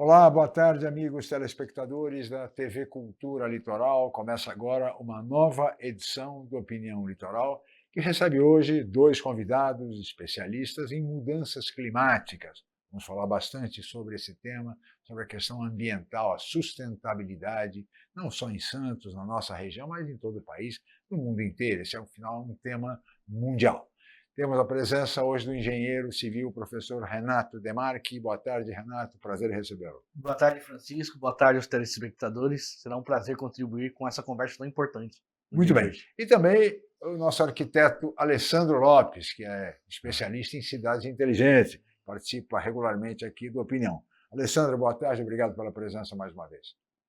Olá, boa tarde, amigos telespectadores da TV Cultura Litoral. Começa agora uma nova edição do Opinião Litoral, que recebe hoje dois convidados especialistas em mudanças climáticas. Vamos falar bastante sobre esse tema, sobre a questão ambiental, a sustentabilidade, não só em Santos, na nossa região, mas em todo o país, no mundo inteiro. Esse é, afinal, um tema mundial. Temos a presença hoje do engenheiro civil, professor Renato Demarchi. Boa tarde, Renato. Prazer em recebê-lo. Boa tarde, Francisco. Boa tarde aos telespectadores. Será um prazer contribuir com essa conversa tão importante. Muito bem. E também o nosso arquiteto Alessandro Lopes, que é especialista em cidades inteligentes, participa regularmente aqui do Opinião. Alessandro, boa tarde. Obrigado pela presença mais uma vez.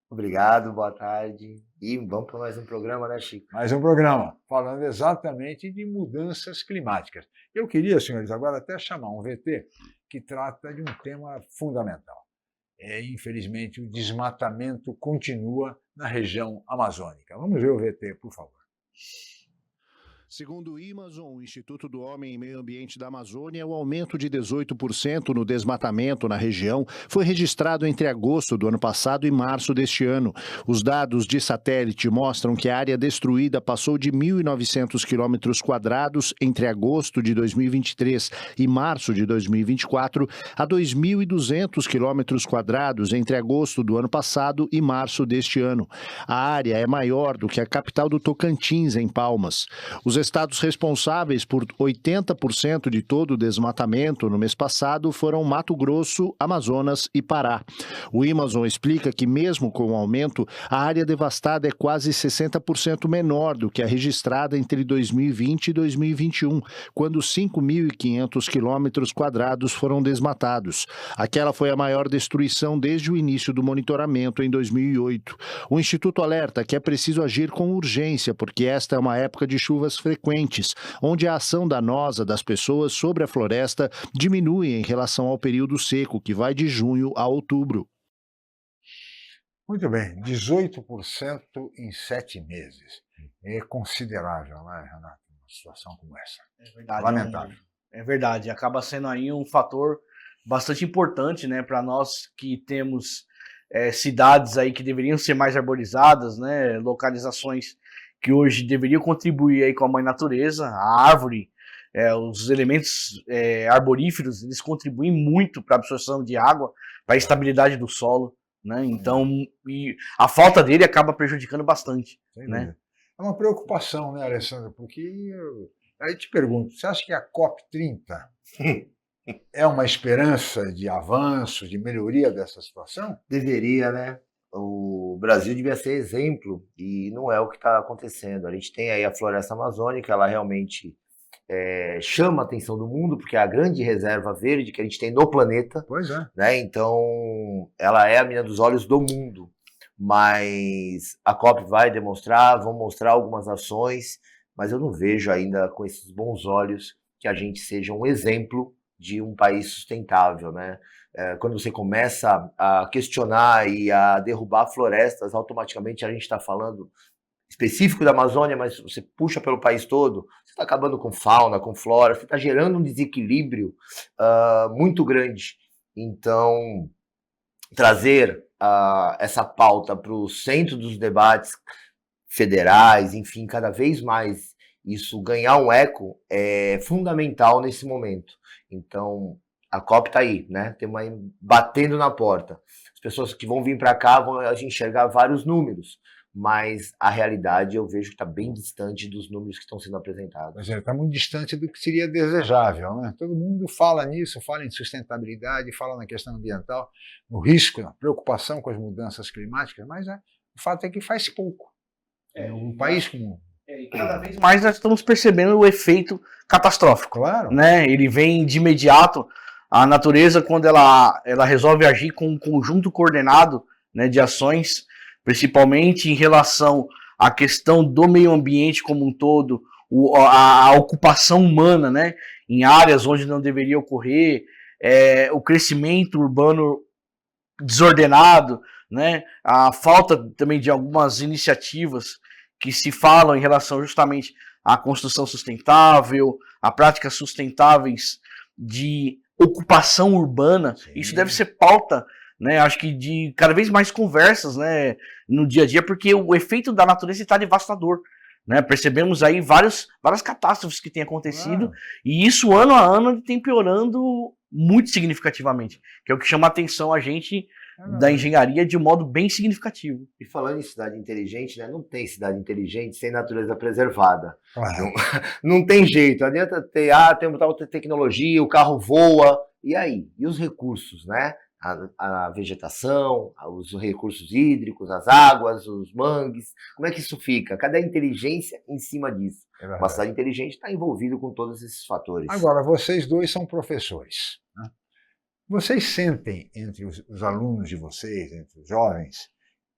Obrigado, boa tarde. E vamos para mais um programa, né, Chico? Mais um programa, falando exatamente de mudanças climáticas. Eu queria, senhores, agora até chamar um VT que trata de um tema fundamental. Infelizmente, o desmatamento continua na região amazônica. Vamos ver o VT, por favor. Segundo o Amazon, o Instituto do Homem e Meio Ambiente da Amazônia, o aumento de 18% no desmatamento na região foi registrado entre agosto do ano passado e março deste ano. Os dados de satélite mostram que a área destruída passou de 1.900 km² entre agosto de 2023 e março de 2024 a 2.200 km² entre agosto do ano passado e março deste ano. A área é maior do que a capital do Tocantins, em Palmas. Os estados responsáveis por 80% de todo o desmatamento no mês passado foram Mato Grosso, Amazonas e Pará. O Amazon explica que, mesmo com o aumento, a área devastada é quase 60% menor do que a registrada entre 2020 e 2021, quando 5.500 km² foram desmatados. Aquela foi a maior destruição desde o início do monitoramento em 2008. O Instituto alerta que é preciso agir com urgência, porque esta é uma época de chuvas frequentes, onde a ação danosa das pessoas sobre a floresta diminui em relação ao período seco, que vai de junho a outubro. Muito bem, 18% em 7 meses. É considerável, né, Renato, uma situação como essa. É verdade. Lamentável. É verdade, acaba sendo aí um fator bastante importante, né, para nós que temos cidades aí que deveriam ser mais arborizadas, né, localizações que hoje deveriam contribuir aí com a mãe natureza, a árvore, os elementos arboríferos, eles contribuem muito para a absorção de água, para a estabilidade do solo, né? Então, e a falta dele acaba prejudicando bastante, né? É uma preocupação, né, Alessandro? Porque aí te pergunto, você acha que a COP30 é uma esperança de avanço, de melhoria dessa situação? Deveria, né? O Brasil devia ser exemplo e não é o que está acontecendo. A gente tem aí a floresta amazônica, ela realmente chama a atenção do mundo, porque é a grande reserva verde que a gente tem no planeta. Pois é. Né? Então, ela é a menina dos olhos do mundo. Mas a COP vai demonstrar, vão mostrar algumas ações, mas eu não vejo ainda com esses bons olhos que a gente seja um exemplo de um país sustentável, né? Quando você começa a questionar e a derrubar florestas, automaticamente a gente está falando específico da Amazônia, mas você puxa pelo país todo, você está acabando com fauna, com flora, você está gerando um desequilíbrio muito grande. Então, trazer essa pauta para o centro dos debates federais, enfim, cada vez mais isso ganhar um eco é fundamental nesse momento. Então, a COP está aí, né? Tem uma batendo na porta. As pessoas que vão vir para cá vão enxergar vários números, mas a realidade eu vejo que está bem distante dos números que estão sendo apresentados. Mas está muito distante do que seria desejável, né? Todo mundo fala nisso, fala em sustentabilidade, fala na questão ambiental, no risco, na preocupação com as mudanças climáticas, mas o fato é que faz pouco. Um país como... E cada vez mais nós estamos percebendo o efeito catastrófico. Claro. Né? Ele vem de imediato. A natureza, quando ela resolve agir com um conjunto coordenado, né, de ações, principalmente em relação à questão do meio ambiente como um todo, a ocupação humana, né, em áreas onde não deveria ocorrer, o crescimento urbano desordenado, né, a falta também de algumas iniciativas que se falam em relação justamente à construção sustentável, a práticas sustentáveis de ocupação urbana. Sim. Isso deve ser pauta né? Acho que de cada vez mais conversas, né, no dia a dia, porque o efeito da natureza está devastador. Né? Percebemos aí várias catástrofes que têm acontecido, e isso ano a ano tem piorando muito significativamente, que é o que chama a atenção a gente da engenharia de um modo bem significativo. E falando em cidade inteligente, né, não tem cidade inteligente sem natureza preservada. Não tem jeito, não adianta ter, tem tal tecnologia, o carro voa, e aí? E os recursos, né? A vegetação, os recursos hídricos, as águas, os mangues, como é que isso fica? Cadê a inteligência em cima disso? Uma cidade inteligente está envolvida com todos esses fatores. Agora, vocês dois são professores, né? Vocês sentem entre os alunos de vocês, entre os jovens,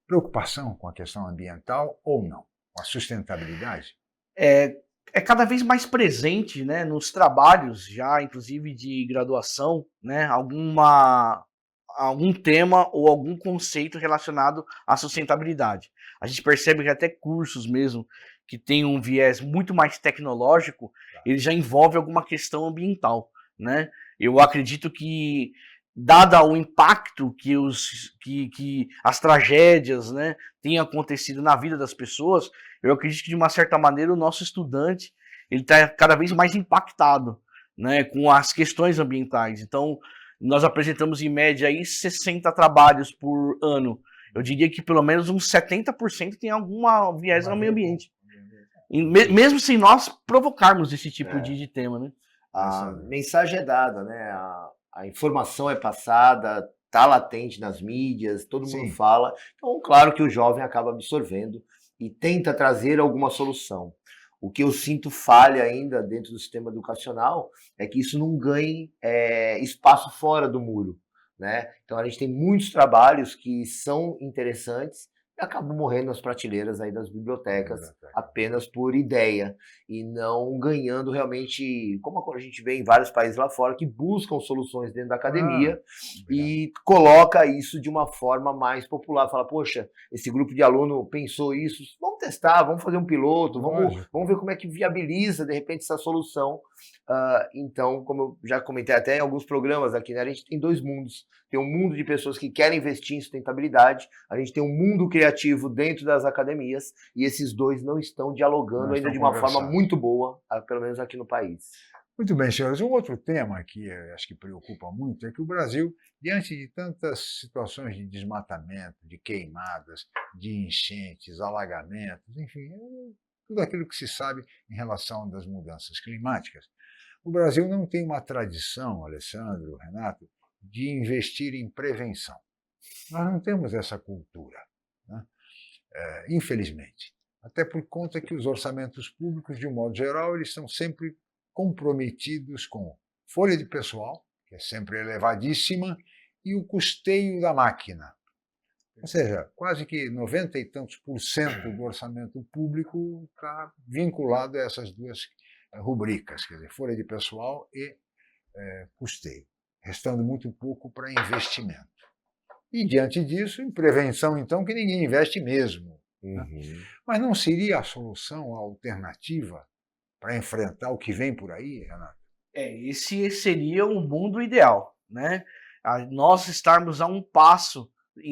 preocupação com a questão ambiental ou não? Com a sustentabilidade? É cada vez mais presente, né, nos trabalhos já, inclusive de graduação, né, algum tema ou algum conceito relacionado à sustentabilidade. A gente percebe que até cursos mesmo que tem um viés muito mais tecnológico, ele já envolve alguma questão ambiental, né? Eu acredito que, dada o impacto que as tragédias, né, têm acontecido na vida das pessoas, eu acredito que, de uma certa maneira, o nosso estudante ele está cada vez mais impactado, né, com as questões ambientais. Então, nós apresentamos, em média, aí 60 trabalhos por ano. Eu diria que pelo menos uns 70% tem alguma viés ao meio ambiente. E mesmo sem nós provocarmos esse tipo de tema, né? A mensagem é dada, né? A informação é passada, está latente nas mídias, todo mundo fala. Então, claro que o jovem acaba absorvendo e tenta trazer alguma solução. O que eu sinto falha ainda dentro do sistema educacional é que isso não ganhe espaço fora do muro, né? Então, a gente tem muitos trabalhos que são interessantes e acabam morrendo nas prateleiras aí das bibliotecas apenas por ideia e não ganhando realmente, como a gente vê em vários países lá fora que buscam soluções dentro da academia e coloca isso de uma forma mais popular. Fala, poxa, esse grupo de aluno pensou isso, vamos testar, vamos fazer um piloto, vamos ver como é que viabiliza de repente essa solução. Então, como eu já comentei até em alguns programas aqui, né, a gente tem dois mundos. Tem um mundo de pessoas que querem investir em sustentabilidade, a gente tem um mundo criativo dentro das academias, e esses dois não estão dialogando ainda de uma forma muito boa, pelo menos aqui no país. Muito bem, senhores. Um outro tema que acho que preocupa muito é que o Brasil, diante de tantas situações de desmatamento, de queimadas, de enchentes, alagamentos, enfim, tudo aquilo que se sabe em relação das mudanças climáticas, o Brasil não tem uma tradição, Alessandro, Renato, de investir em prevenção. Nós não temos essa cultura, né? Infelizmente. Até por conta que os orçamentos públicos, de um modo geral, eles estão sempre comprometidos com folha de pessoal, que é sempre elevadíssima, e o custeio da máquina. Ou seja, quase que 90 e tantos % do orçamento público está vinculado a essas duas rubricas, quer dizer, folha de pessoal e custeio, restando muito pouco para investimento. E, diante disso, em prevenção, então, que ninguém investe mesmo. Né? Mas não seria a solução, a alternativa para enfrentar o que vem por aí, Renato? Esse seria o mundo ideal, né? Nós estarmos a um passo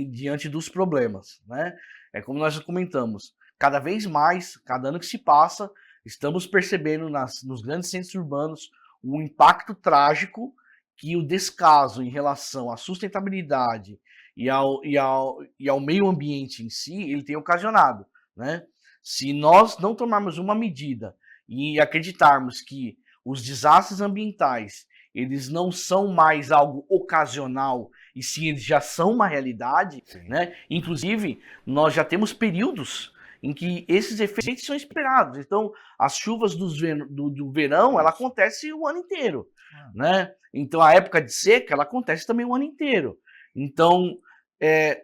diante dos problemas, né? É como nós comentamos, cada vez mais, cada ano que se passa, estamos percebendo nos grandes centros urbanos o impacto trágico que o descaso em relação à sustentabilidade e ao meio ambiente em si, ele tem ocasionado, né? Se nós não tomarmos uma medida e acreditarmos que os desastres ambientais, eles não são mais algo ocasional, e sim eles já são uma realidade, né? Inclusive, nós já temos períodos em que esses efeitos são esperados. Então, as chuvas do verão, ela acontece o ano inteiro, né? Então, a época de seca, ela acontece também o ano inteiro. Então,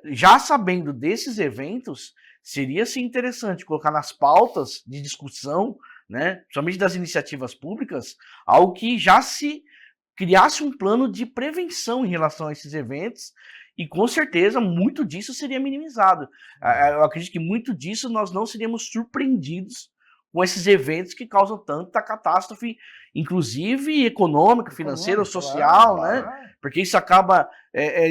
já sabendo desses eventos, seria sim interessante colocar nas pautas de discussão, né, principalmente das iniciativas públicas, algo que já se criasse um plano de prevenção em relação a esses eventos, e com certeza muito disso seria minimizado. Eu acredito que muito disso nós não seríamos surpreendidos com esses eventos que causam tanta catástrofe, inclusive econômica, financeira, social, claro, né? Porque isso acaba,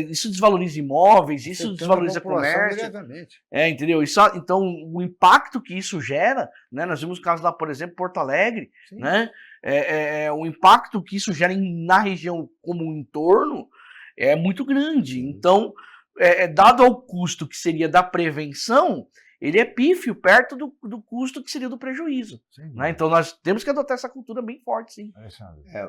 isso desvaloriza imóveis, isso afetando a desvaloriza população comércio, diretamente. entendeu? Isso, então, o impacto que isso gera, né? Nós vimos o caso lá, por exemplo, Porto Alegre, Sim. né? O impacto que isso gera na região como um entorno é muito grande. Então, dado ao custo que seria da prevenção, ele é pífio perto do custo que seria do prejuízo. Né? Então nós temos que adotar essa cultura bem forte, sim.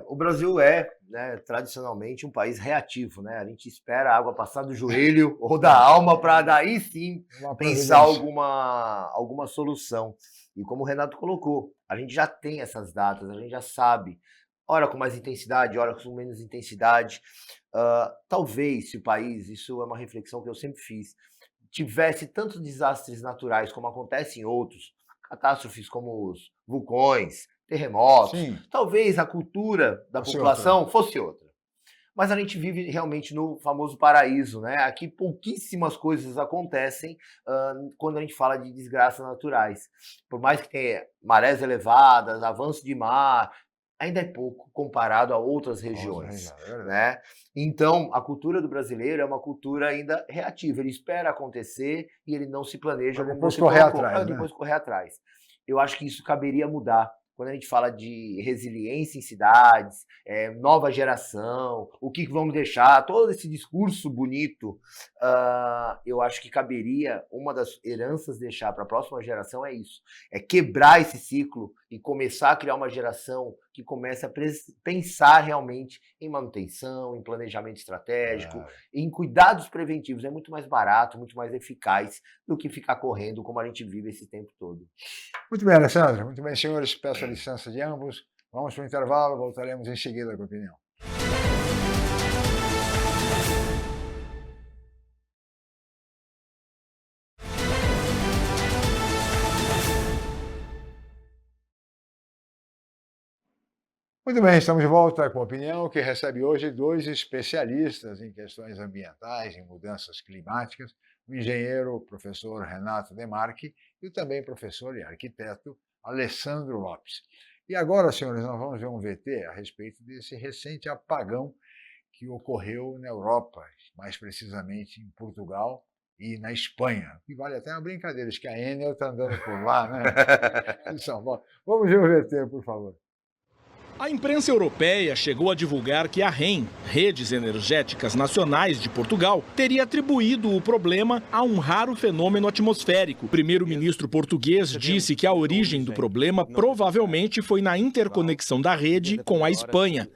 O Brasil é, né, tradicionalmente um país reativo, né? A gente espera a água passar do joelho ou da alma para daí sim pensar alguma solução. E como o Renato colocou, a gente já tem essas datas, a gente já sabe, ora com mais intensidade, ora com menos intensidade. Talvez se o país, isso é uma reflexão que eu sempre fiz, tivesse tantos desastres naturais como acontece em outros, catástrofes como os vulcões, terremotos, Sim. talvez a cultura da Fosse população fosse outra. Mas a gente vive realmente no famoso paraíso, né? Aqui pouquíssimas coisas acontecem quando a gente fala de desgraças naturais. Por mais que tenha marés elevadas, avanço de mar, ainda é pouco comparado a outras regiões, né? Então, a cultura do brasileiro é uma cultura ainda reativa. Ele espera acontecer e ele não se planeja Pra como depois você correr colocou, atrás, para né? depois correr atrás. Eu acho que isso caberia mudar. Quando a gente fala de resiliência em cidades, nova geração, o que vamos deixar, todo esse discurso bonito, eu acho que caberia, uma das heranças deixar para a próxima geração é isso, é quebrar esse ciclo e começar a criar uma geração que comece a pensar realmente em manutenção, em planejamento estratégico, em cuidados preventivos. É muito mais barato, muito mais eficaz do que ficar correndo como a gente vive esse tempo todo. Muito bem, Alessandro. Muito bem, senhores. Peço a licença de ambos. Vamos para o intervalo, voltaremos em seguida com a opinião. Muito bem, estamos de volta com a opinião que recebe hoje dois especialistas em questões ambientais, em mudanças climáticas, o engenheiro, o professor Renato Demarchi e o também professor e arquiteto Alessandro Lopes. E agora, senhores, nós vamos ver um VT a respeito desse recente apagão que ocorreu na Europa, mais precisamente em Portugal e na Espanha. E vale até uma brincadeira, acho que a Enel está andando por lá, né? Em São Paulo. Vamos ver o VT, por favor. A imprensa europeia chegou a divulgar que a REN, Redes Energéticas Nacionais de Portugal, teria atribuído o problema a um raro fenômeno atmosférico. O primeiro-ministro português disse que a origem do problema provavelmente foi na interconexão da rede com a Espanha.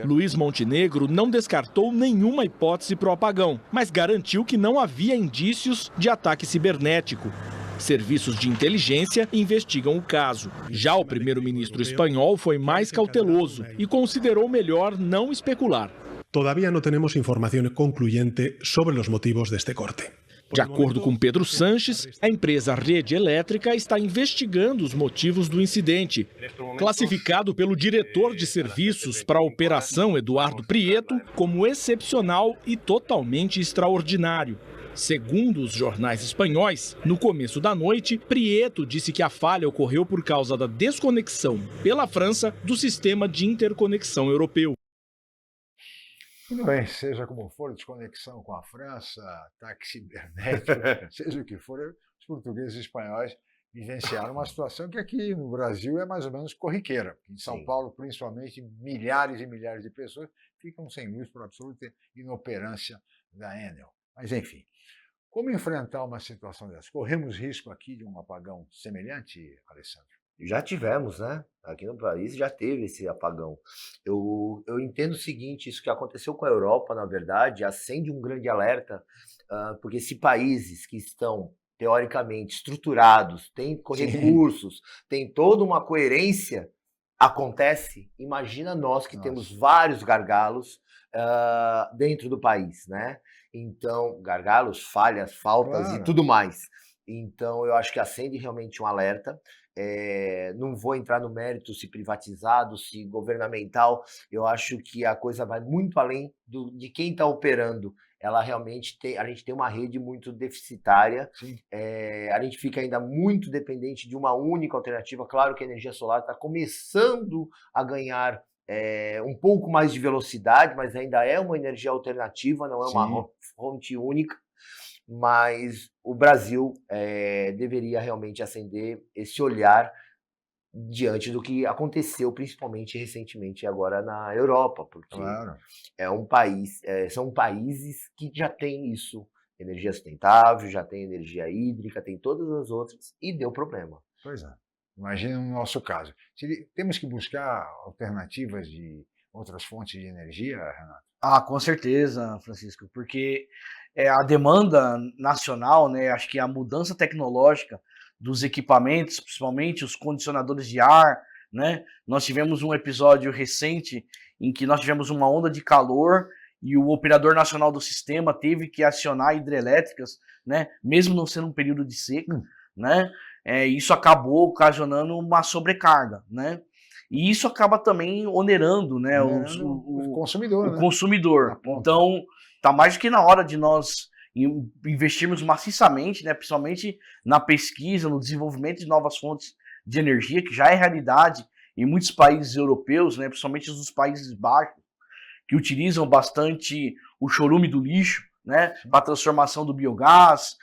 Luís Montenegro não descartou nenhuma hipótese para o apagão, mas garantiu que não havia indícios de ataque cibernético. Serviços de inteligência investigam o caso. Já o primeiro-ministro espanhol foi mais cauteloso e considerou melhor não especular. Todavía no tenemos información concluyente sobre los motivos de este corte. De acordo com Pedro Sanches, a empresa Rede Elétrica está investigando os motivos do incidente. Classificado pelo diretor de serviços para a operação, Eduardo Prieto, como excepcional e totalmente extraordinário. Segundo os jornais espanhóis, no começo da noite, Prieto disse que a falha ocorreu por causa da desconexão, pela França, do sistema de interconexão europeu. Tudo bem, seja como for, desconexão com a França, ataque cibernético, seja o que for, os portugueses e espanhóis vivenciaram uma situação que aqui no Brasil é mais ou menos corriqueira. Em São Paulo, principalmente, milhares e milhares de pessoas ficam sem luz por absoluta inoperância da Enel. Mas, enfim, como enfrentar uma situação dessa? Corremos risco aqui de um apagão semelhante, Alessandro? Já tivemos, né? Aqui no país já teve esse apagão. Eu entendo o seguinte, isso que aconteceu com a Europa, na verdade, acende um grande alerta, porque se países que estão teoricamente estruturados, têm recursos, têm toda uma coerência, acontece, imagina nós que temos vários gargalos dentro do país, né? Então, gargalos, falhas, faltas e tudo mais. Então, eu acho que acende realmente um alerta. Não vou entrar no mérito se privatizado, se governamental. Eu acho que a coisa vai muito além de quem está operando ela realmente a gente tem uma rede muito deficitária, a gente fica ainda muito dependente de uma única alternativa. Claro que a energia solar está começando a ganhar um pouco mais de velocidade, mas ainda é uma energia alternativa, não é uma fonte única. Mas o Brasil deveria realmente acender esse olhar diante do que aconteceu, principalmente recentemente agora na Europa, porque é um país, são países que já têm isso, energia sustentável, já tem energia hídrica, tem todas as outras, e deu problema. Pois é. Imagina no nosso caso. Temos que buscar alternativas de outras fontes de energia, Renato? Ah, com certeza, Francisco, porque a demanda nacional, né, acho que a mudança tecnológica dos equipamentos, principalmente os condicionadores de ar, né? Nós tivemos um episódio recente em que nós tivemos uma onda de calor e o operador nacional do sistema teve que acionar hidrelétricas, né? Mesmo não sendo um período de seca, né? Isso acabou ocasionando uma sobrecarga, né? E isso acaba também onerando, né, o consumidor. O consumidor. Então, tá mais do que na hora de nós investirmos maciçamente, né, principalmente na pesquisa, no desenvolvimento de novas fontes de energia, que já é realidade em muitos países europeus, né, principalmente nos Países Baixos, que utilizam bastante o chorume do lixo, né, para a transformação do biogás,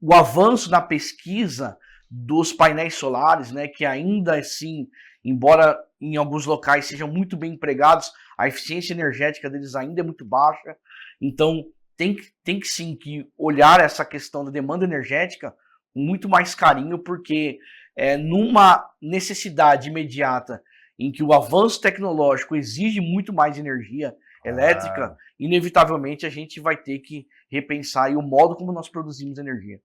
o avanço na pesquisa dos painéis solares, né, que ainda assim, embora em alguns locais sejam muito bem empregados, a eficiência energética deles ainda é muito baixa. Então, tem que sim que olhar essa questão da demanda energética com muito mais carinho, porque numa necessidade imediata em que o avanço tecnológico exige muito mais energia elétrica, inevitavelmente a gente vai ter que repensar aí o modo como nós produzimos energia.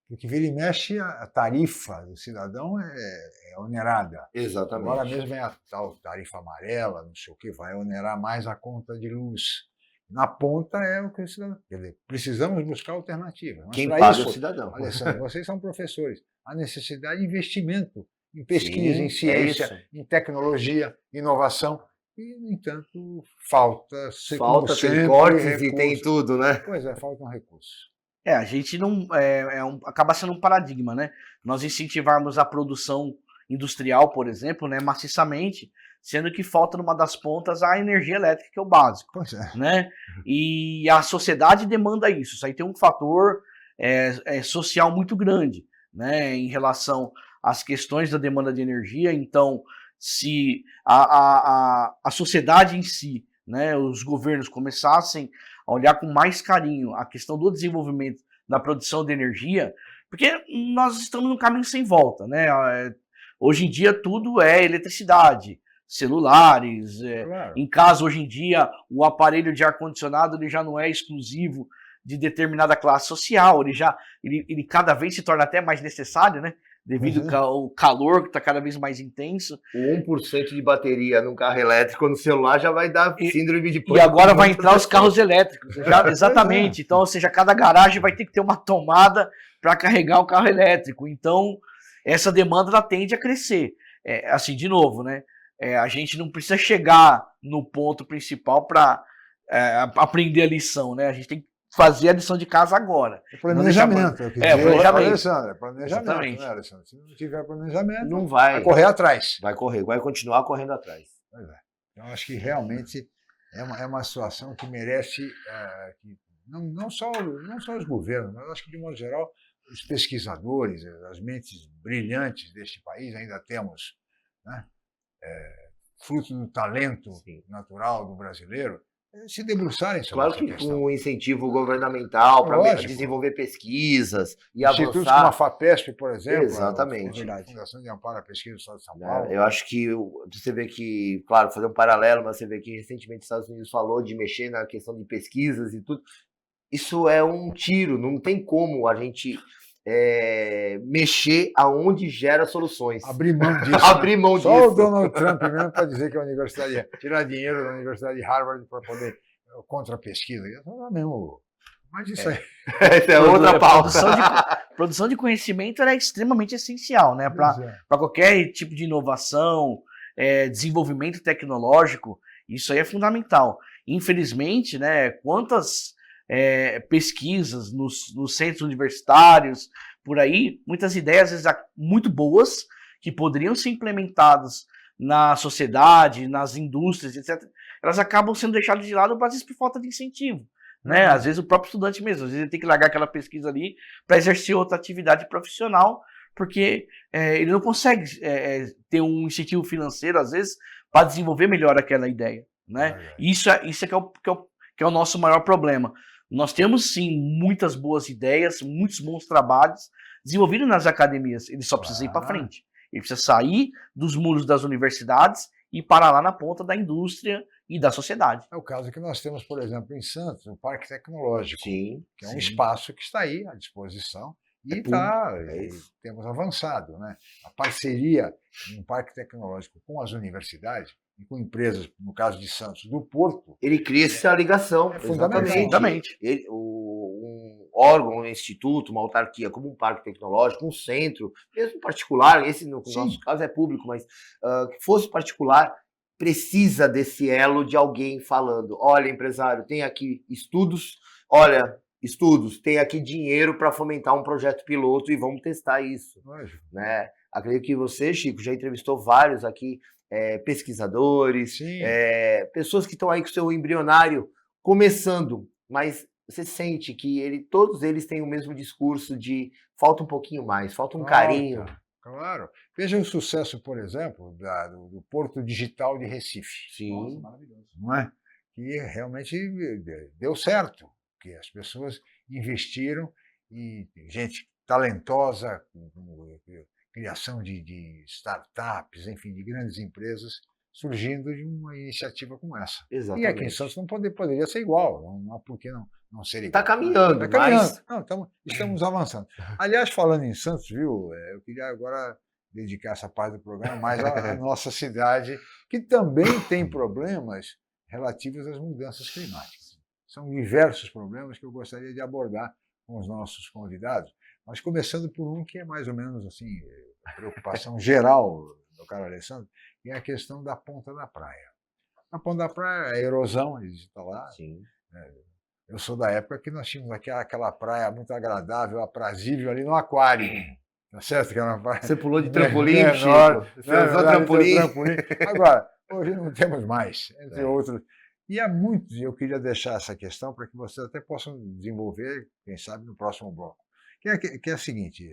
Porque vira e mexe, a tarifa do cidadão é onerada. Exatamente. Agora mesmo vem a tal tarifa amarela, não sei o que, vai onerar mais a conta de luz. Na ponta é o que o cidadão... Quer dizer, precisamos buscar alternativas. Quem paga é o cidadão. Alessandro, vocês são professores. Há necessidade de investimento em pesquisa, em ciência, em tecnologia, inovação. E, no entanto, falta tem cortes e tem tudo, né? Pois é, faltam recursos. A gente não... acaba sendo um paradigma, né? Nós incentivarmos a produção industrial, por exemplo, né, maciçamente, sendo que falta numa das pontas a energia elétrica, que é o básico. Pois é. Né? E a sociedade demanda isso. Isso aí tem um fator social muito grande, né, em relação às questões da demanda de energia. Então, se a sociedade em si, né, os governos começassem a olhar com mais carinho a questão do desenvolvimento da produção de energia, porque nós estamos num caminho sem volta, né? Hoje em dia tudo é eletricidade, celulares, Claro. Em casa hoje em dia o aparelho de ar-condicionado ele já não é exclusivo de determinada classe social, ele cada vez se torna até mais necessário, né? Devido ao calor que está cada vez mais intenso. O 1% de bateria num carro elétrico no celular já vai dar síndrome de pânico. E agora vai entrar os carros elétricos. Exatamente. Então, ou seja, cada garagem vai ter que ter uma tomada para carregar o carro elétrico. Então, essa demanda ela tende a crescer. Assim, de novo, né? A gente não precisa chegar no ponto principal para aprender a lição, né? A gente tem que fazer a lição de casa agora. Planejamento. Planejamento. Alessandro, planejamento, Exatamente. né, Alessandro? Se não tiver planejamento, não vai correr atrás. Vai continuar correndo atrás. Pois é. Então, acho que realmente é uma situação que merece, que não só os governos, mas acho que, de modo geral, os pesquisadores, as mentes brilhantes deste país, ainda temos, né, fruto do talento natural do brasileiro, se debruçarem sobre essa questão. Com incentivo governamental para desenvolver pesquisas e institutos avançar. como a FAPESP, por exemplo. Exatamente. A Fundação de Amparo à Pesquisa do Estado de São Paulo. Eu acho que você vê que, claro, fazer um paralelo, mas você vê que recentemente os Estados Unidos falou de mexer na questão de pesquisas e tudo. Isso é um tiro, não tem como a gente mexer aonde gera soluções. Abrir mão disso. Abrir mão Só disso. o Donald Trump mesmo para dizer que a universidade tirar dinheiro da Universidade de Harvard para poder contra a pesquisa. Mas isso aí. Essa é outra pauta. Produção de conhecimento é extremamente essencial, né? Para qualquer tipo de inovação, desenvolvimento tecnológico, isso aí é fundamental. infelizmente, né, quantas pesquisas nos centros universitários, por aí, muitas ideias às vezes, muito boas, que poderiam ser implementadas na sociedade, nas indústrias, etc., elas acabam sendo deixadas de lado, às vezes, por falta de incentivo. Né? Às vezes o próprio estudante mesmo, às vezes ele tem que largar aquela pesquisa ali para exercer outra atividade profissional, porque ele não consegue ter um incentivo financeiro, às vezes, para desenvolver melhor aquela ideia. Né? Isso é que é o nosso maior problema. Nós temos, sim, muitas boas ideias, muitos bons trabalhos desenvolvidos nas academias. Ele só precisa ir para frente. Ele precisa sair dos muros das universidades e parar lá na ponta da indústria e da sociedade. É o caso que nós temos, por exemplo, em Santos, o Parque Tecnológico, Sim, que é um espaço que está aí à disposição e temos avançado. Né? A parceria em um parque tecnológico com as universidades e com empresas, no caso de Santos, do Porto... Ele cria essa ligação, Exatamente. Um órgão, um instituto, uma autarquia, como um parque tecnológico, um centro, mesmo particular, esse no nosso caso é público, mas que fosse particular, precisa desse elo de alguém falando, olha, empresário, tem aqui estudos, tem aqui dinheiro para fomentar um projeto piloto e vamos testar isso. Né? Acredito que você, Chico, já entrevistou vários aqui, pesquisadores, pessoas que estão aí com o seu embrionário começando, mas você sente que todos eles têm o mesmo discurso de falta um pouquinho mais, falta um carinho. Claro. Veja o sucesso, por exemplo, do Porto Digital de Recife. Sim. Nossa, maravilhoso. Não é? Que realmente deu certo, que as pessoas investiram e gente talentosa, com criação de startups, enfim, de grandes empresas, surgindo de uma iniciativa como essa. Exatamente. E aqui em Santos não poderia ser igual, não há por que não ser igual. Está caminhando, mas... Não, estamos avançando. Aliás, falando em Santos, viu, eu queria agora dedicar essa parte do programa mais à nossa cidade, que também tem problemas relativos às mudanças climáticas. São diversos problemas que eu gostaria de abordar com os nossos convidados, mas começando por um que é mais ou menos assim, a preocupação geral do caro Alessandro, que é a questão da Ponta da Praia. A Ponta da Praia, a erosão, ele está lá. Sim. Eu sou da época que nós tínhamos aquela praia muito agradável, aprazível ali no Aquário. Tá certo? Que era uma praia. Você pulou de trampolim, Chico? Você usou trampolim? Agora, hoje não temos mais, entre outros. E há muitos, e eu queria deixar essa questão para que vocês até possam desenvolver, quem sabe, no próximo bloco. Que é a seguinte,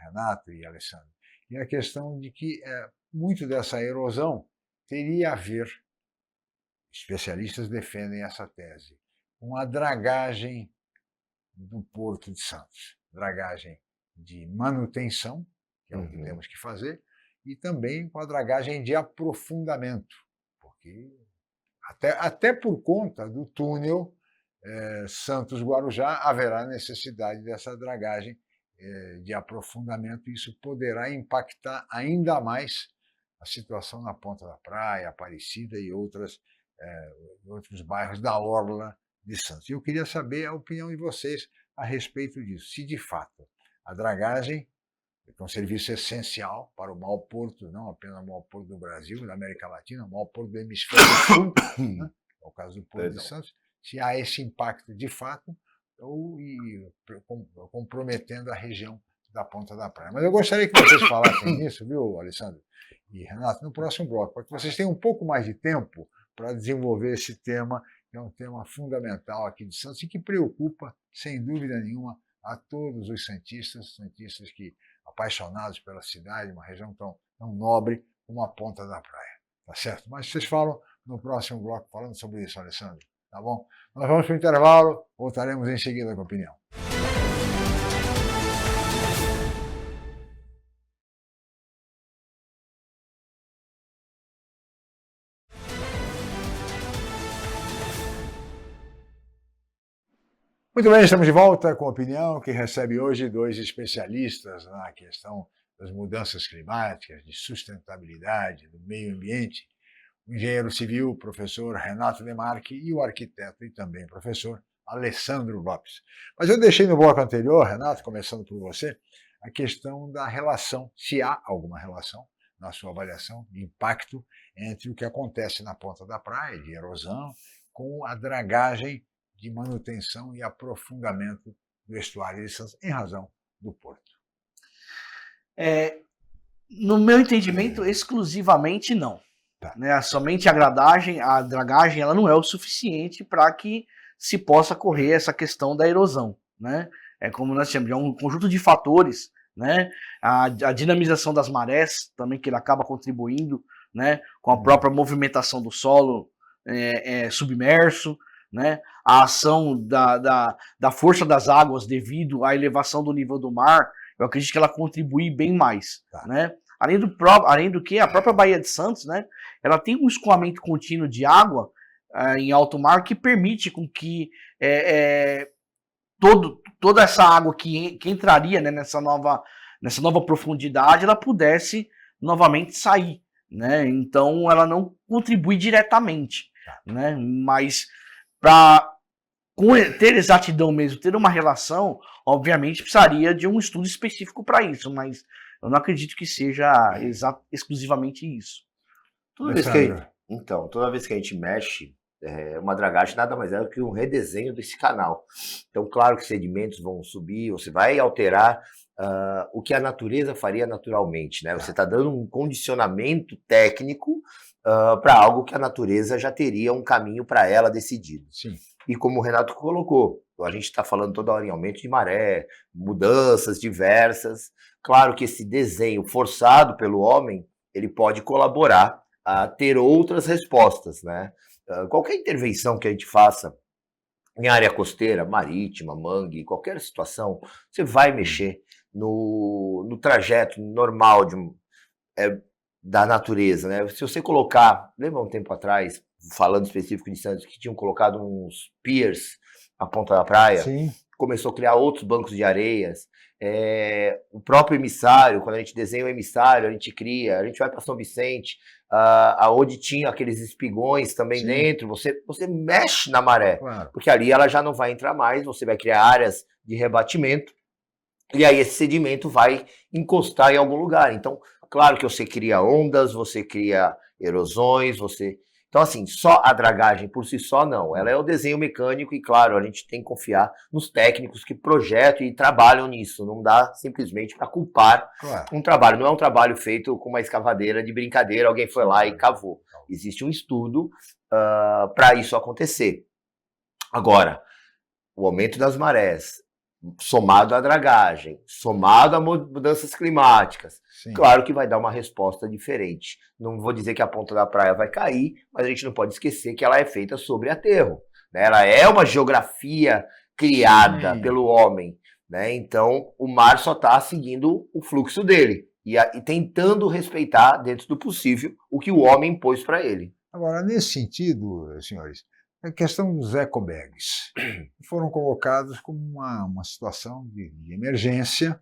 Renato e Alessandro, é a questão de que muito dessa erosão teria a ver, especialistas defendem essa tese, com a dragagem do Porto de Santos. Dragagem de manutenção, que é o que temos que fazer, e também com a dragagem de aprofundamento, porque até por conta do túnel Santos-Guarujá haverá necessidade dessa dragagem de aprofundamento, e isso poderá impactar ainda mais a situação na Ponta da Praia, Aparecida e outros bairros da orla de Santos. Eu queria saber a opinião de vocês a respeito disso, se de fato a dragagem é um serviço essencial para o maior porto, não apenas o maior porto do Brasil, da América Latina, o maior porto do hemisfério sul, né? É o caso do Porto de Santos, se há esse impacto de fato, ou comprometendo a região da Ponta da Praia. Mas eu gostaria que vocês falassem nisso, viu, Alessandro e Renato, no próximo bloco, para que vocês tenham um pouco mais de tempo para desenvolver esse tema, que é um tema fundamental aqui de Santos e que preocupa, sem dúvida nenhuma, a todos os santistas que apaixonados pela cidade, uma região tão nobre como a Ponta da Praia. Tá certo? Mas vocês falam no próximo bloco falando sobre isso, Alessandro. Tá bom? Nós vamos para o intervalo, voltaremos em seguida com a opinião. Muito bem, estamos de volta com a opinião que recebe hoje dois especialistas na questão das mudanças climáticas, de sustentabilidade, do meio ambiente, o engenheiro civil, professor Renato Demarchi, e o arquiteto e também professor Alessandro Lopes. Mas eu deixei no bloco anterior, Renato, começando por você, a questão da relação, se há alguma relação, na sua avaliação, de impacto entre o que acontece na Ponta da Praia, de erosão, com a dragagem de manutenção e aprofundamento do estuário de Santos, em razão do porto. No meu entendimento, exclusivamente não. Tá. Né? Somente a dragagem, ela não é o suficiente para que se possa correr essa questão da erosão. Né? É como nós chamamos, é um conjunto de fatores, né? A dinamização das marés, também que ele acaba contribuindo, né? Com a própria movimentação do solo submerso, né? A ação da força das águas devido à elevação do nível do mar, eu acredito que ela contribui bem mais. Tá. Né? Além do que, a própria Baía de Santos, né? Ela tem um escoamento contínuo de água em alto mar que permite com que toda essa água que entraria, né, nessa nova profundidade, ela pudesse novamente sair, né? Então ela não contribui diretamente, né? Mas para ter exatidão mesmo, ter uma relação, obviamente precisaria de um estudo específico para isso, mas eu não acredito que seja exclusivamente isso. Toda vez que a gente mexe, uma dragagem nada mais é do que um redesenho desse canal. Então, claro que sedimentos vão subir, você vai alterar o que a natureza faria naturalmente, né? Você está dando um condicionamento técnico para algo que a natureza já teria um caminho para ela decidido. Sim. E como o Renato colocou, a gente está falando toda hora em aumento de maré, mudanças diversas. Claro que esse desenho forçado pelo homem, ele pode colaborar a ter outras respostas, né? Qualquer intervenção que a gente faça em área costeira, marítima, mangue, qualquer situação, você vai mexer no trajeto normal da natureza, né? Se você colocar, lembra um tempo atrás, falando específico de Santos, que tinham colocado uns piers na ponta da praia, Sim. começou a criar outros bancos de areias, o próprio emissário, quando a gente desenha o emissário, a gente vai para São Vicente, aonde tinha aqueles espigões também Sim. dentro, você mexe na maré, Claro. porque ali ela já não vai entrar mais, você vai criar áreas de rebatimento, e aí esse sedimento vai encostar em algum lugar. Então, claro que você cria ondas, você cria erosões, Então, assim, só a dragagem por si só, não. Ela é o desenho mecânico e, claro, a gente tem que confiar nos técnicos que projetam e trabalham nisso. Não dá simplesmente para culpar um trabalho. Não é um trabalho feito com uma escavadeira de brincadeira, alguém foi lá e cavou. Existe um estudo para isso acontecer. Agora, o aumento das marés, somado à dragagem, somado a mudanças climáticas, Sim. claro que vai dar uma resposta diferente. Não vou dizer que a ponta da praia vai cair, mas a gente não pode esquecer que ela é feita sobre aterro, né? Ela é uma geografia criada pelo homem, né? Então o mar só está seguindo o fluxo dele e tentando respeitar, dentro do possível, o que o homem impôs para ele. Agora, nesse sentido, senhores, a questão dos ecobags foram colocados como uma situação de emergência.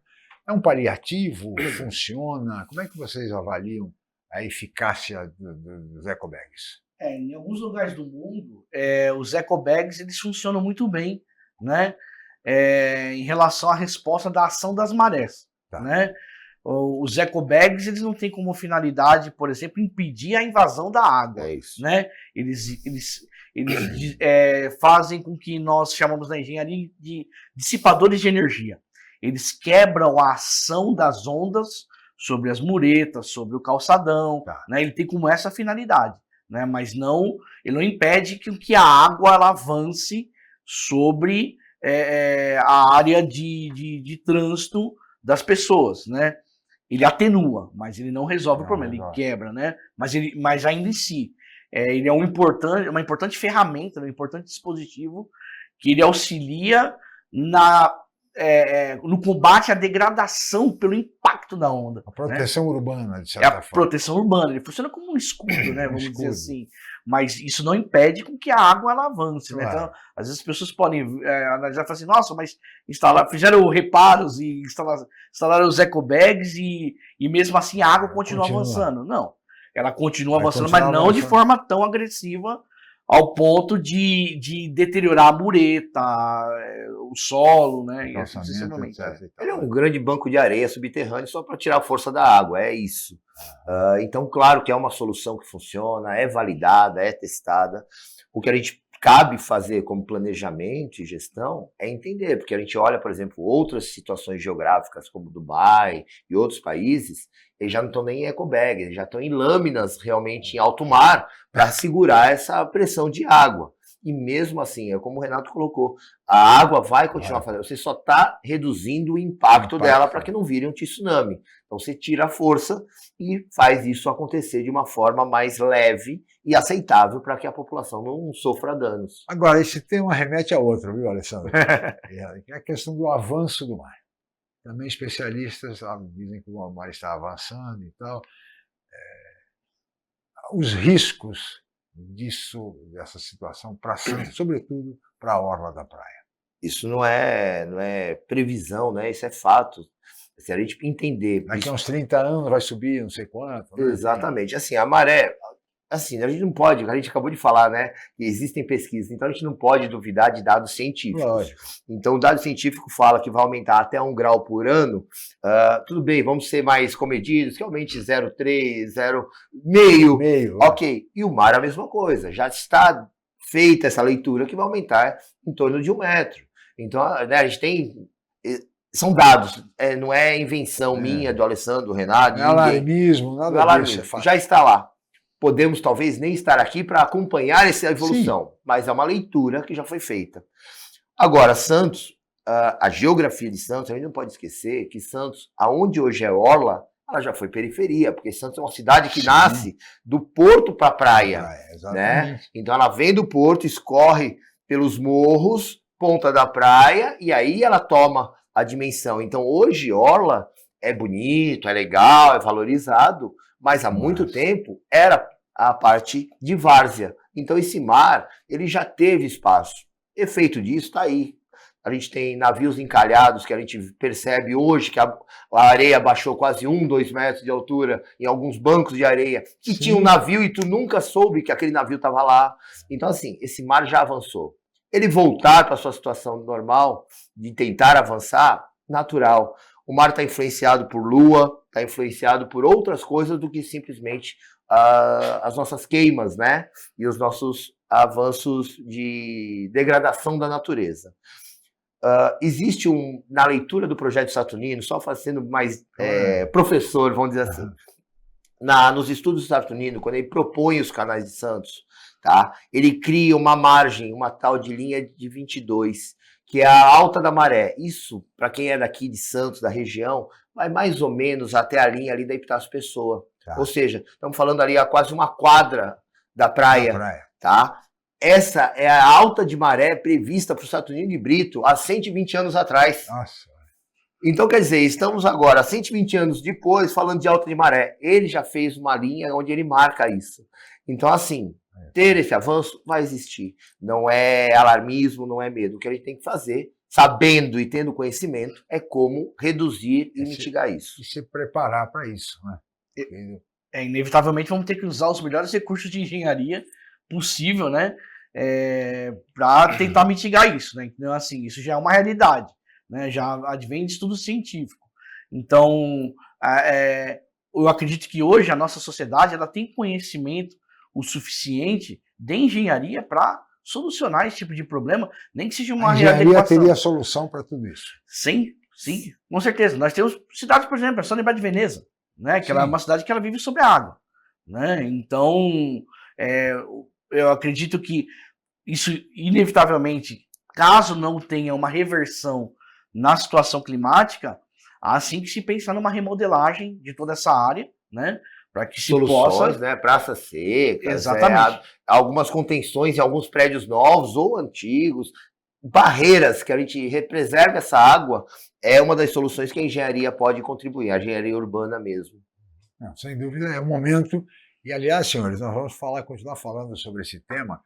É um paliativo? Funciona? Como é que vocês avaliam a eficácia dos ecobags? Em alguns lugares do mundo, os ecobags eles funcionam muito bem, né? Em relação à resposta da ação das marés. Tá. Né? Os ecobags eles não têm como finalidade, por exemplo, impedir a invasão da água. É isso. Né? Eles fazem com que nós chamamos na engenharia de dissipadores de energia. Eles quebram a ação das ondas sobre as muretas, sobre o calçadão. Tá. Né? Ele tem como essa finalidade, né? Mas ele não impede que a água ela avance sobre a área de trânsito das pessoas, né? Ele atenua, mas ele não resolve o problema, ele quebra, né? Mas ainda em si, ele é uma importante ferramenta, um importante dispositivo que ele auxilia no combate à degradação pelo impacto da onda. A proteção urbana, de É certa a forma. proteção urbana, ele funciona como um escudo, né? Vamos dizer assim. Mas isso não impede com que a água ela avance, né? Então, às vezes as pessoas podem analisar e falar assim, nossa, mas fizeram reparos e instalaram os ecobags e mesmo assim a água continua avançando. Não, ela continua avançando, mas não de forma tão agressiva ao ponto de deteriorar a mureta, o solo, né? E assim sucessivamente. Ele é um grande banco de areia subterrâneo só para tirar a força da água, é isso. Então, claro que é uma solução que funciona, é validada, é testada. O que a gente cabe fazer como planejamento e gestão é entender, porque a gente olha, por exemplo, outras situações geográficas, como Dubai e outros países, eles já não estão nem em ecobag, eles já estão em lâminas realmente em alto mar para segurar essa pressão de água. E mesmo assim, é como o Renato colocou, a água vai continuar fazendo, você só está reduzindo o impacto dela para que não vire um tsunami. Então você tira a força e faz isso acontecer de uma forma mais leve e aceitável para que a população não sofra danos. Agora, esse tema remete a outro, viu, Alessandro? É a questão do avanço do mar. Também especialistas dizem que o mar está avançando e tal. Os riscos dessa situação para Santos, sobretudo para a orla da praia. Isso não é previsão, né? Isso é fato. Se a gente entender... Daqui a uns 30 anos vai subir não sei quanto. Né? Exatamente. Assim, a maré... Assim, a gente não pode, a gente acabou de falar, né, que existem pesquisas, então a gente não pode duvidar de dados científicos. Lógico. Então o dado científico fala que vai aumentar até 1 grau por ano, tudo bem, vamos ser mais comedidos, que aumente 0,3, 0,5, ok. E o mar é a mesma coisa, já está feita essa leitura que vai aumentar em torno de 1 metro. Então, né, a gente tem... São dados, não é invenção minha, do Alessandro, do Renato, não é alarmismo, nada disso. Já está lá. Podemos talvez nem estar aqui para acompanhar essa evolução, sim, mas é uma leitura que já foi feita. Agora, Santos, a geografia de Santos, a gente não pode esquecer que Santos, aonde hoje é orla, ela já foi periferia, porque Santos é uma cidade que, sim, nasce do porto para a praia. Né? Então ela vem do porto, escorre pelos morros, ponta da praia, e aí ela toma a dimensão. Então hoje orla é bonito, é legal, é valorizado, mas há muito tempo era a parte de várzea. Então esse mar, ele já teve espaço. Efeito disso está aí. A gente tem navios encalhados que a gente percebe hoje que a areia baixou quase 2 metros de altura em alguns bancos de areia, que sim, tinha um navio e tu nunca soube que aquele navio estava lá. Então assim, esse mar já avançou. Ele voltar para a sua situação normal, de tentar avançar, natural. O mar está influenciado por lua, está influenciado por outras coisas do que simplesmente as nossas queimas, né? E os nossos avanços de degradação da natureza. Existe na leitura do projeto Saturnino, só fazendo mais professor, vamos dizer assim, nos estudos do Saturnino, quando ele propõe os canais de Santos, tá? Ele cria uma margem, uma tal de linha de 22, que é a alta da maré. Isso, para quem é daqui de Santos, da região, vai mais ou menos até a linha ali da Epitácio Pessoa. Tá. Ou seja, estamos falando ali a quase uma quadra da praia. Tá? Essa é a alta de maré prevista para o Saturnino de Brito há 120 anos atrás. Nossa. Então, quer dizer, estamos agora, 120 anos depois, falando de alta de maré. Ele já fez uma linha onde ele marca isso. Então, assim, ter esse avanço vai existir. Não é alarmismo, não é medo. O que a gente tem que fazer, sabendo e tendo conhecimento, é como reduzir e mitigar isso. E se preparar para isso, né? Inevitavelmente vamos ter que usar os melhores recursos de engenharia possível, né? Para tentar mitigar isso, né? Então, assim, isso já é uma realidade, né? Já advém de estudo científico. Então, eu acredito que hoje a nossa sociedade ela tem conhecimento o suficiente de engenharia para solucionar esse tipo de problema, nem que seja uma readequação. A engenharia teria solução para tudo isso. Sim, com certeza. Nós temos cidades, por exemplo, é só lembrar de Veneza, né? Que ela é uma cidade que ela vive sobre a água, né? Então, eu acredito que isso, inevitavelmente, caso não tenha uma reversão na situação climática, há sim que se pensar numa remodelagem de toda essa área, né? Para que se possa, né? Praças secas, exatamente. Algumas contenções em alguns prédios novos ou antigos, barreiras que a gente preserve essa água, é uma das soluções que a engenharia pode contribuir, a engenharia urbana mesmo. Não, sem dúvida, é um momento. E, aliás, senhores, nós vamos continuar falando sobre esse tema,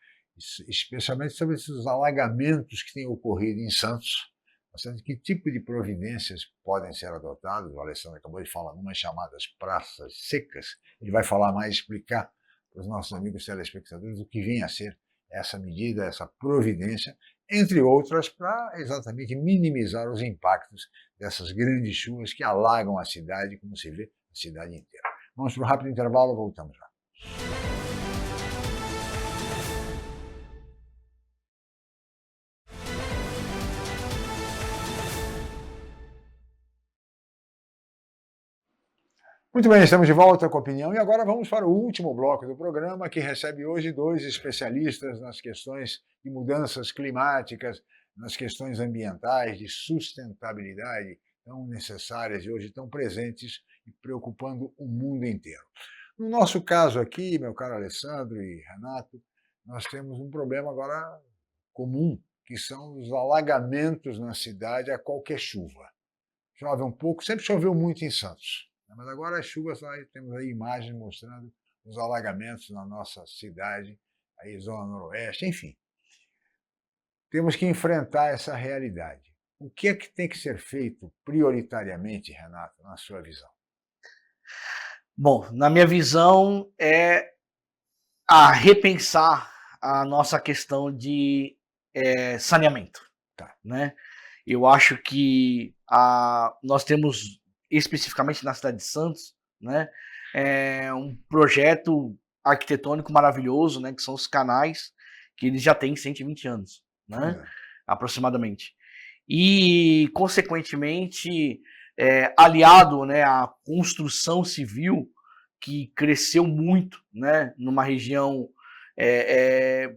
especialmente sobre esses alagamentos que têm ocorrido em Santos. Que tipo de providências podem ser adotadas? O Alessandro acabou de falar umas chamadas praças secas. Ele vai falar mais, explicar para os nossos amigos telespectadores o que vem a ser essa medida, essa providência, entre outras, para exatamente minimizar os impactos dessas grandes chuvas que alagam a cidade, como se vê, a cidade inteira. Vamos para um rápido intervalo, voltamos já. Muito bem, estamos de volta com a opinião e agora vamos para o último bloco do programa, que recebe hoje dois especialistas nas questões de mudanças climáticas, nas questões ambientais, de sustentabilidade, tão necessárias e hoje tão presentes e preocupando o mundo inteiro. No nosso caso aqui, meu caro Alessandro e Renato, nós temos um problema agora comum, que são os alagamentos na cidade a qualquer chuva. Chove um pouco, sempre choveu muito em Santos, mas agora as chuvas, temos aí imagens mostrando os alagamentos na nossa cidade, aí zona noroeste, enfim. Temos que enfrentar essa realidade. O que é que tem que ser feito prioritariamente, Renato, na sua visão? Bom, na minha visão é a repensar a nossa questão de saneamento, Tá. né? Eu acho que nós temos, especificamente na cidade de Santos, né, um projeto arquitetônico maravilhoso, né, que são os canais, que eles já têm 120 anos, né, aproximadamente. E, consequentemente, aliado, né, à construção civil, que cresceu muito, né, numa região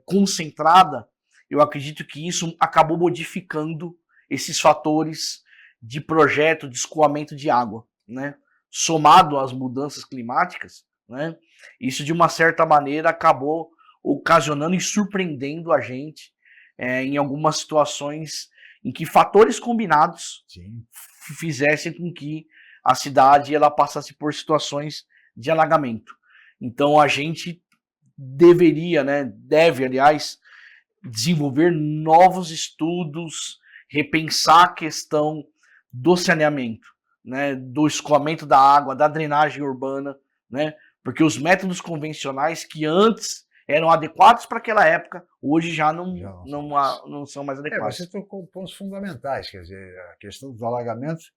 concentrada, eu acredito que isso acabou modificando esses fatores de projeto de escoamento de água, né? Somado às mudanças climáticas, né? Isso de uma certa maneira acabou ocasionando e surpreendendo a gente em algumas situações em que fatores combinados fizessem com que a cidade ela passasse por situações de alagamento. Então a gente deveria, né? Deve, aliás, desenvolver novos estudos, repensar a questão do saneamento, né, do escoamento da água, da drenagem urbana, né, porque os métodos convencionais que antes eram adequados para aquela época, hoje já não são mais adequados. Você tocou pontos fundamentais, quer dizer, a questão dos alagamentos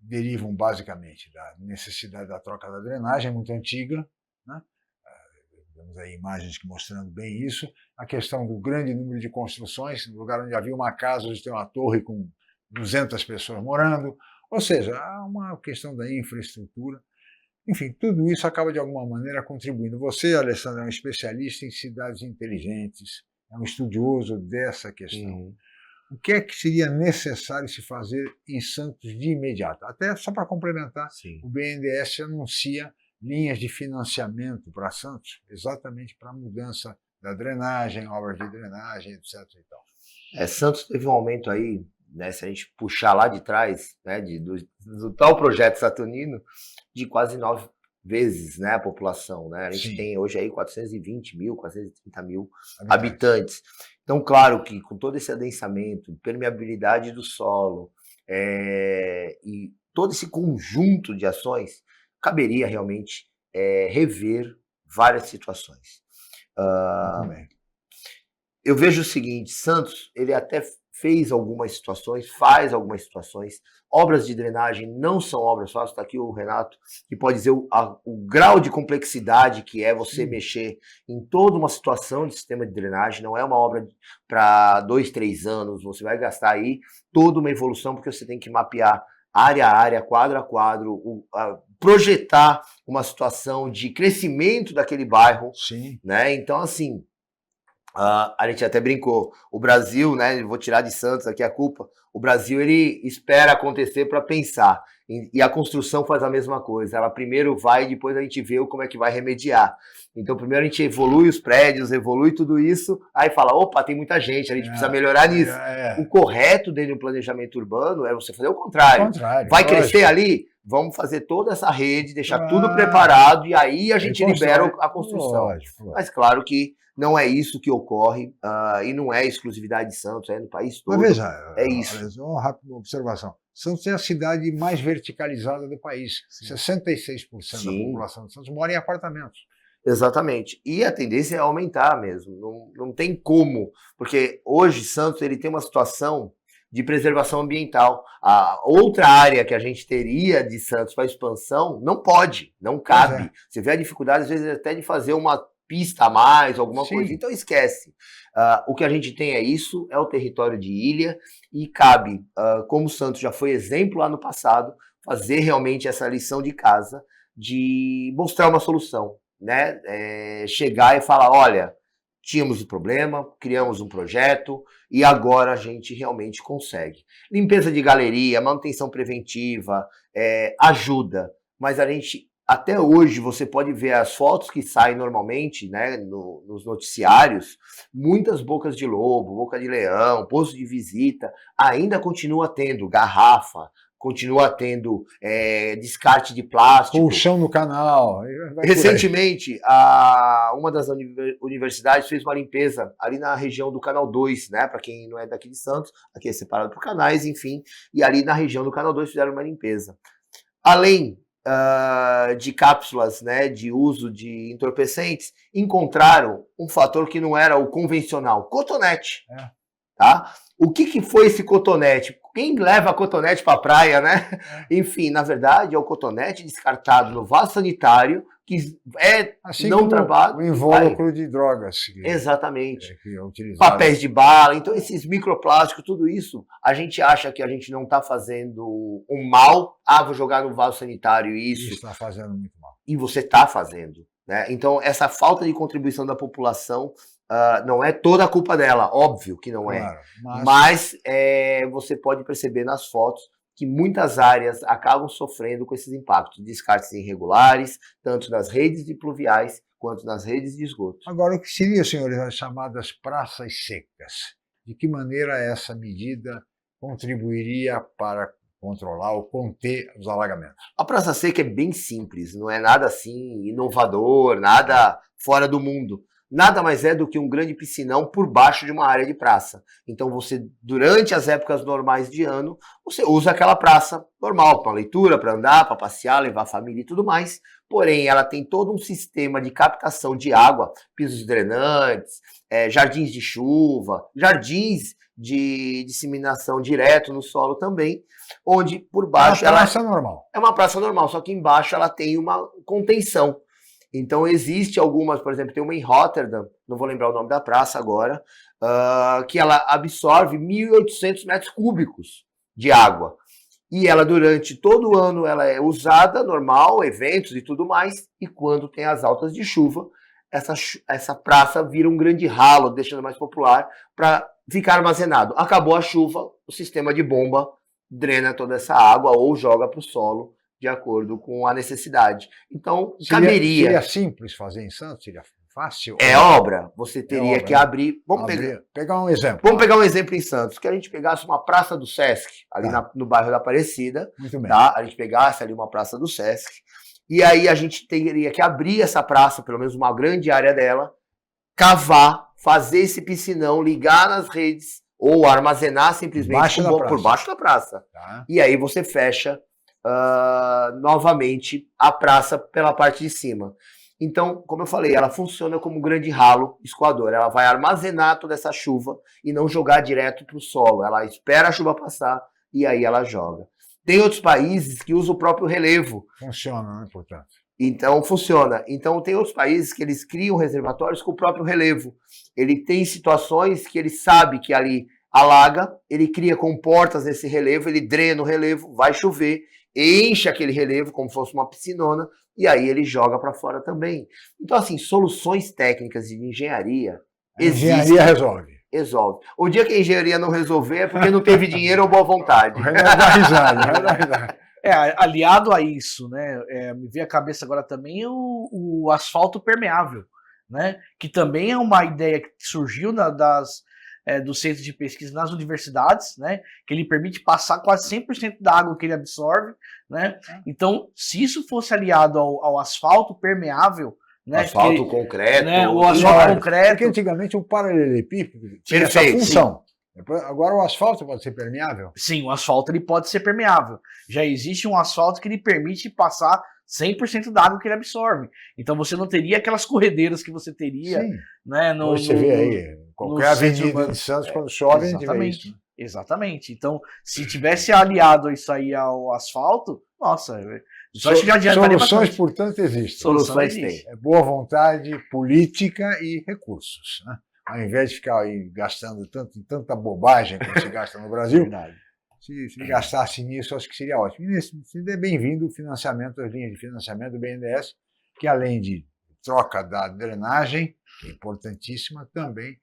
derivam basicamente da necessidade da troca da drenagem, muito antiga, né? Temos aí imagens mostrando bem isso. A questão do grande número de construções, no lugar onde havia uma casa, hoje tem uma torre com 200 pessoas morando. Ou seja, há uma questão da infraestrutura. Enfim, tudo isso acaba de alguma maneira contribuindo. Você, Alessandro, é um especialista em cidades inteligentes, é um estudioso dessa questão. O que é que seria necessário se fazer em Santos de imediato? Até só para complementar, o BNDES anuncia linhas de financiamento para Santos, exatamente para a mudança da drenagem, obras de drenagem, etc. E tal. Santos teve um aumento aí, né, se a gente puxar lá de trás, né, do tal projeto saturnino, de quase 9 vezes, né, a população. Né? A gente tem hoje aí 420 mil, 430 mil habitantes. Então, claro que com todo esse adensamento, permeabilidade do solo e todo esse conjunto de ações, caberia realmente rever várias situações. Eu vejo o seguinte, Santos, ele até fez algumas situações, faz algumas situações, obras de drenagem não são obras fáceis, está aqui o Renato, que pode dizer o grau de complexidade que é você mexer em toda uma situação de sistema de drenagem, não é uma obra para 2, 3 anos, você vai gastar aí toda uma evolução, porque você tem que mapear área a área, quadro a quadro, projetar uma situação de crescimento daquele bairro, né? Então, assim, a gente até brincou, o Brasil, né? Vou tirar de Santos aqui a culpa. O Brasil ele espera acontecer para pensar e a construção faz a mesma coisa. Ela primeiro vai e depois a gente vê como é que vai remediar. Então, primeiro a gente evolui os prédios, evolui tudo isso, aí fala, opa, tem muita gente, a gente precisa melhorar nisso. O correto dentro do planejamento urbano é você fazer o contrário. Vai crescer ali? Vamos fazer toda essa rede, deixar tudo preparado e aí a gente libera a construção. Mas claro que não é isso que ocorre e não é exclusividade de Santos, é no país todo. Mas veja, é isso. Uma rápida observação. Santos é a cidade mais verticalizada do país. 66% da população de Santos mora em apartamentos. Exatamente. E a tendência é aumentar mesmo. Não tem como. Porque hoje Santos ele tem uma situação de preservação ambiental. A outra área que a gente teria de Santos para expansão não pode, não cabe. Você vê a dificuldade, às vezes, até de fazer uma pista a mais, alguma coisa. Então esquece. O que a gente tem é o território de ilha e cabe, como o Santos já foi exemplo lá no passado, fazer realmente essa lição de casa de mostrar uma solução, né? Chegar e falar, olha, tínhamos um problema, criamos um projeto e agora a gente realmente consegue. Limpeza de galeria, manutenção preventiva, ajuda, mas a gente, até hoje, você pode ver as fotos que saem normalmente, né, nos noticiários, muitas bocas de lobo, boca de leão, posto de visita, ainda continua tendo garrafa, continua tendo descarte de plástico. Colchão no canal. Recentemente, uma das universidades fez uma limpeza ali na região do Canal 2, né? Para quem não é daqui de Santos, aqui é separado por canais, enfim, e ali na região do Canal 2 fizeram uma limpeza. Além de cápsulas, né, de uso de entorpecentes, encontraram um fator que não era o convencional, cotonete. Tá? O que foi esse cotonete? Quem leva cotonete para a praia, né? Enfim, na verdade, é o cotonete descartado no vaso sanitário, que assim não trabalha. O invólucro de drogas. Exatamente. Que é utilizado. Papéis de bala, então esses microplásticos, tudo isso, a gente acha que a gente não está fazendo um mal. Vou jogar no vaso sanitário isso. Isso está fazendo muito mal. E você está fazendo, né? Então, essa falta de contribuição da população não é toda a culpa dela, óbvio que não claro, mas você pode perceber nas fotos que muitas áreas acabam sofrendo com esses impactos, descartes irregulares, tanto nas redes de pluviais quanto nas redes de esgoto. Agora, o que seria, senhores, as chamadas praças secas? De que maneira essa medida contribuiria para controlar ou conter os alagamentos? A praça seca é bem simples, não é nada assim inovador, nada fora do mundo. Nada mais é do que um grande piscinão por baixo de uma área de praça. Então você, durante as épocas normais de ano, você usa aquela praça normal, para leitura, para andar, para passear, levar a família e tudo mais. Porém, ela tem todo um sistema de captação de água, pisos drenantes, jardins de chuva, jardins de disseminação direto no solo também, onde por baixo... É uma praça normal. É uma praça normal, só que embaixo ela tem uma contenção. Então, existe algumas, por exemplo, tem uma em Rotterdam, não vou lembrar o nome da praça agora, que ela absorve 1.800 metros cúbicos de água. E ela, durante todo o ano, ela é usada, normal, eventos e tudo mais, e quando tem as altas de chuva, essa praça vira um grande ralo, deixando mais popular, para ficar armazenado. Acabou a chuva, o sistema de bomba drena toda essa água ou joga para o solo, de acordo com a necessidade. Então, caberia... Seria simples fazer em Santos? Seria fácil? É obra. Você teria que abrir... Vamos pegar um exemplo. Vamos pegar um exemplo em Santos. Que a gente pegasse uma praça do Sesc, ali no bairro da Aparecida. Muito bem. Tá? A gente pegasse ali uma praça do Sesc. E aí a gente teria que abrir essa praça, pelo menos uma grande área dela, cavar, fazer esse piscinão, ligar nas redes ou armazenar simplesmente por baixo da praça. Tá. E aí você fecha novamente a praça pela parte de cima. Então, como eu falei, ela funciona como um grande ralo escoador. Ela vai armazenar toda essa chuva e não jogar direto para o solo. Ela espera a chuva passar e aí ela joga. Tem outros países que usam o próprio relevo. Funciona, né, portanto? Então, funciona. Então, tem outros países que eles criam reservatórios com o próprio relevo. Ele tem situações que ele sabe que ali alaga, ele cria comportas nesse relevo, ele drena o relevo, vai chover, enche aquele relevo como se fosse uma piscinona, e aí ele joga para fora também. Então, assim, soluções técnicas de engenharia existem. Engenharia resolve. Resolve. O dia que a engenharia não resolver é porque não teve dinheiro ou boa vontade. Vai dar risada. Aliado a isso, né, me veio à cabeça agora também o asfalto permeável, né, que também é uma ideia que surgiu do centro de pesquisa nas universidades, né, que ele permite passar quase 100% da água que ele absorve, né. Então, se isso fosse aliado ao asfalto permeável, né, asfalto concreto, né, o asfalto concreto, porque antigamente o paralelepípedo tinha essa função. Sim. Agora o asfalto pode ser permeável? Sim, o asfalto ele pode ser permeável. Já existe um asfalto que ele permite passar 100% da água que ele absorve. Então você não teria aquelas corredeiras que você teria. Sim. Né, você vê aí, qualquer avenida de Santos, quando chove, a gente vê isso. Exatamente. Então, se tivesse aliado isso aí ao asfalto, nossa, soluções, portanto, existem. Soluções tem. É boa vontade, política e recursos, né? Ao invés de ficar aí gastando tanta bobagem que se gasta no Brasil, Se gastasse nisso, acho que seria ótimo. E seria bem-vindo o financiamento, as linhas de financiamento do BNDES, que além de troca da drenagem, que é importantíssima, também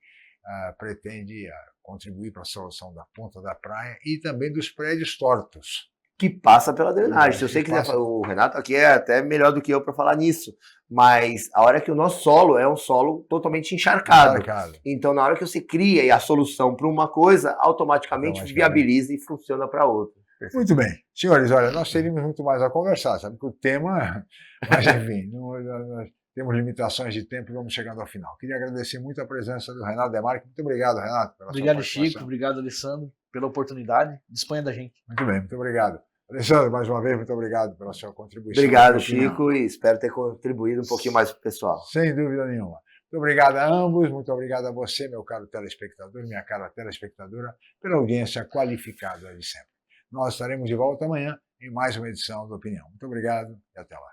pretende contribuir para a solução da ponta da praia e também dos prédios tortos. Que passa pela drenagem. Se você quiser, o Renato aqui é até melhor do que eu para falar nisso, mas a hora que o nosso solo é um solo totalmente encharcado. Então, na hora que você cria a solução para uma coisa, automaticamente viabiliza e funciona para outra. Muito bem. Senhores, olha, nós teríamos muito mais a conversar, sabe que o tema, mas enfim, nós temos limitações de tempo e vamos chegando ao final. Queria agradecer muito a presença do Renato Demarque. Muito obrigado, Renato, pela sua participação. Obrigado, Chico. Obrigado, Alessandro, pela oportunidade. Disponha da gente. Muito bem, muito obrigado. Alessandro, mais uma vez, muito obrigado pela sua contribuição. Obrigado, Chico, e espero ter contribuído um pouquinho mais para o pessoal. Sem dúvida nenhuma. Muito obrigado a ambos, muito obrigado a você, meu caro telespectador, minha cara telespectadora, pela audiência qualificada de sempre. Nós estaremos de volta amanhã em mais uma edição do Opinião. Muito obrigado e até lá.